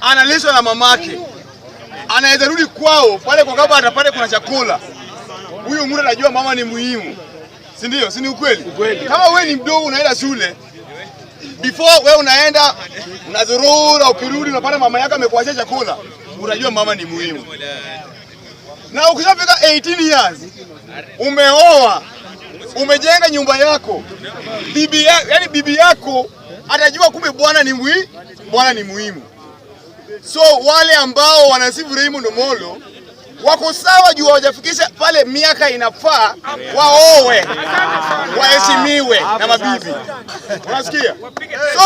analishwa na mamake, anaweza rudi kwao pale kwa kama atapata kuna chakula. Huyu mtu anajua mama ni muhimu, si ndio? Si ni ukweli? Kama wewe ni mdogo unaenda shule, before wewe unaenda unazurura, ukirudi unapata mama yako amekuachia chakula, unajua mama ni muhimu. Na ukishafika 18 years, umeoa, umejenga nyumba yako, bibi yako atajua kumbe bwana ni muhimu. So wale ambao wanasifu Raymond Omollo wako sawa juu hawajafikisha pale miaka inafaa waowe, waheshimiwe na mabibi. Unasikia? So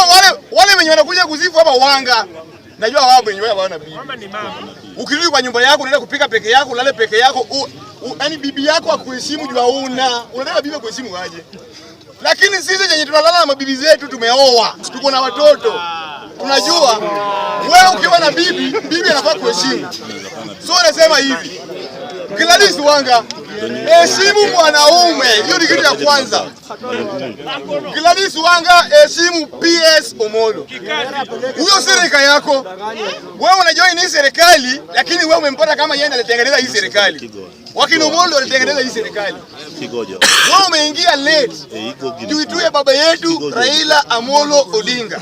wale wenye wanakuja kusifu hapa wanga, najua wao wenye hawana bibi. Ukirudi kwa nyumba yako unaenda kupika peke yako, ulale peke yako, yani bibi yako akuheshimu juu unataka bibi akuheshimu aje? Lakini sisi yenye tunalala na mabibi zetu tumeoa, tuko na watoto. Tunajua wewe ukiwa na bibi anafaa kuheshimu. So nasema hivi, Gladys Wanga, heshimu mwanaume. Hiyo ni kitu ya kwanza. Gladys Wanga, heshimu PS Omollo. Huyo serikali yako. Wewe unajoin hii serikali, lakini wewe umempata kama yeye alitengeneza hii serikali. Wakina Omollo alitengeneza hii serikali. Wewe umeingia late. Tuitue baba yetu Raila Amolo Odinga.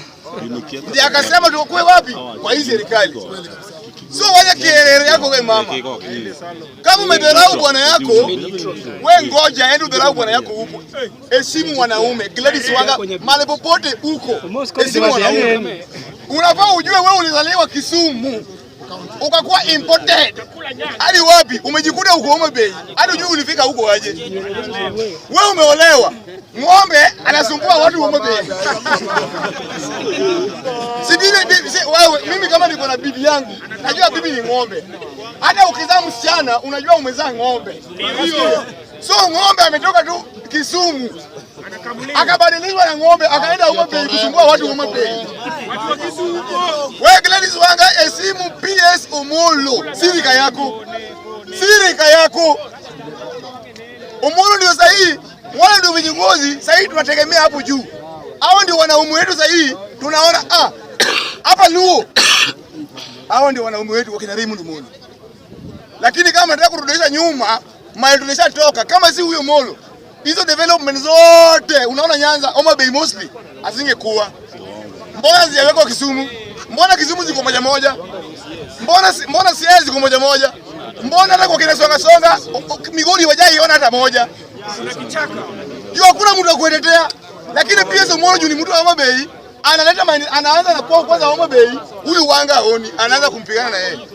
Ndiye akasema tukue wapi? Kwa hii serikali. So waje kielele yako wewe mama. Kama umedharau bwana yako, wewe ngoja aende udharau bwana yako huko. Heshimu wanaume. Gladys Wanga, mahali popote huko, heshimu wanaume. Unafaa ujue wewe ulizaliwa Kisumu, ukakuwa imported. Hadi wapi? Umejikuta huko Homa Bay. Hadi ujue ulifika huko aje? Wewe umeolewa. Ng'ombe anasumbua watu Homa Bay. Mimi kama niko na bibi yangu, najua bibi ni ng'ombe. Hata ukizaa msichana unajua umezaa ng'ombe. So ng'ombe ametoka tu Kisumu, akabadilishwa na ng'ombe akaenda Homa Bay kusumbua watu Homa Bay. Wewe Gladys Wanga, heshimu PS Omollo. Sirika yako. Omollo ndio sahihi. Wale ndio viongozi sahihi tunategemea hapo juu. Hao ndio wanaume wetu sahihi. Tunaona hapa Luo. Hao ndio wanaume wetu wakina Raymond Omollo. Lakini kama nataka kurudisha nyuma, mali tulishatoka. Kama si huyo Omollo, hizo development zote unaona Nyanza, Homa Bay mostly asingekuwa. Mbona ziweko Kisumu? Mbona Kisumu ziko moja? Mbona Siaya ziko moja? Mbona hata kwa kina songa Migori hawajaiona hata moja? Hakuna mtu akuetetea. Lakini pia Omollo juu ni mtu wa Homa Bay, anaanza na kwa kwanza Homa Bay, huyu Wanga haoni, anaanza kumpigana na yeye.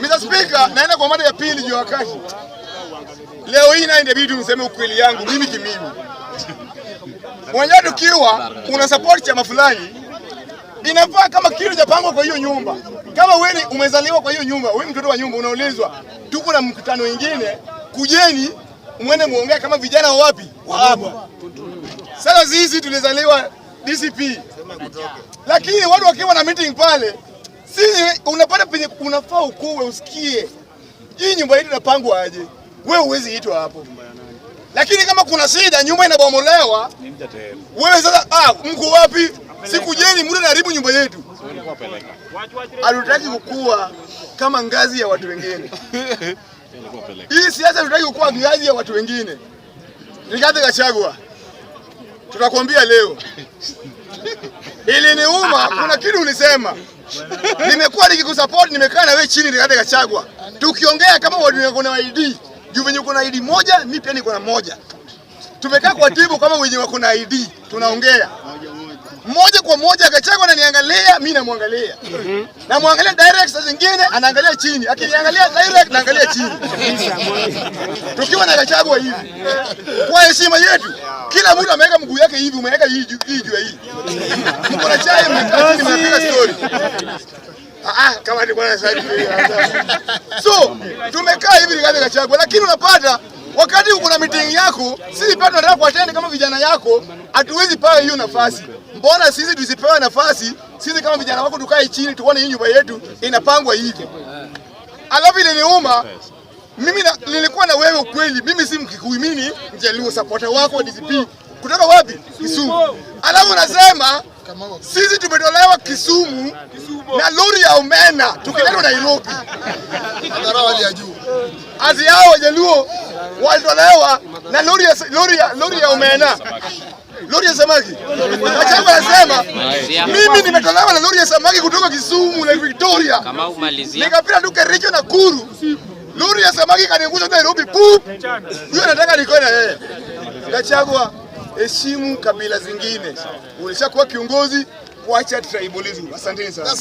Mr. Speaker, naenda kwa mada ya pili juu wakati. Leo hii na inabidi mseme ukweli yangu mimi kimimi. Mwenye tukiwa una support chama fulani, inafaa kama kitu japangwa kwa hiyo nyumba. Kama wewe umezaliwa kwa hiyo nyumba, wewe mtoto wa nyumba unaulizwa, tuko na mkutano mwingine, kujeni muende muongee kama vijana wapi? Wa hapa. Sasa sisi tulizaliwa DCP. Lakini watu wakiwa na meeting pale, sisi unapata penye unafaa ukue usikie. Hii nyumba yetu inapangwa aje? Wewe huwezi itwa hapo. Lakini kama kuna shida nyumba inabomolewa, wewe sasa mko wapi? Sikujeni mtu anaharibu nyumba yetu. Hatutaki kukua kama ngazi ya watu wengine. Hii siasa tunataka kukua ngazi ya watu wengine. Rigathi Gachagua, tutakwambia leo. Ili niuma, kuna kitu ulisema. Nimekuwa nikikusupport, nimekaa na wewe chini Rigathi Gachagua. Tukiongea kama watu wako na ID, juu wenye uko na ID moja, mimi pia niko na moja. Tumekaa kwa timu kama wenye wako na ID, tunaongea. Moja kwa moja Gachagua ananiangalia, mimi namwangalia. Namwangalia direct, saa zingine anaangalia chini. Akiniangalia direct naangalia chini. Tukiwa na Gachagua hivi. Kwa heshima yetu, kila mtu ameweka mguu yake hivi, umeweka hii juu hii. Mko na chai mmekaa chini mnapiga story. Kama ni bwana sasa. So, tumekaa hivi Rigathi Gachagua, lakini unapata wakati uko na meeting yako, sisi pia tunataka kuattend kama vijana yako, hatuwezi paa hiyo nafasi. Mbona sisi tusipewe nafasi? Sisi kama vijana wako tukae chini tuone hii nyumba yetu inapangwa hivi. Alafu ile niuma, mimi nilikuwa na wewe kweli, mimi si Mkikuyu, mimi Mjaluo supporter wako wa DCP. Kutoka wapi? Kisumu. Alafu unasema Sisi tumetolewa Kisumu na lori ya omena tukiletwa Nairobi. Ati hao Wajaluo walitolewa na lori ya omena. Lori ya samaki. Gachagua anasema mimi nimetolewa na lori ya samaki kutoka Kisumu na Victoria. Nikapita tu Kericho na Nakuru. Lori ya samaki kaniangusha Nairobi. Pup. Huyo anataka nikoe na yeye. Gachagua, heshimu kabila zingine. Ulishakuwa kiongozi, wacha tribalism. Asanteni sana.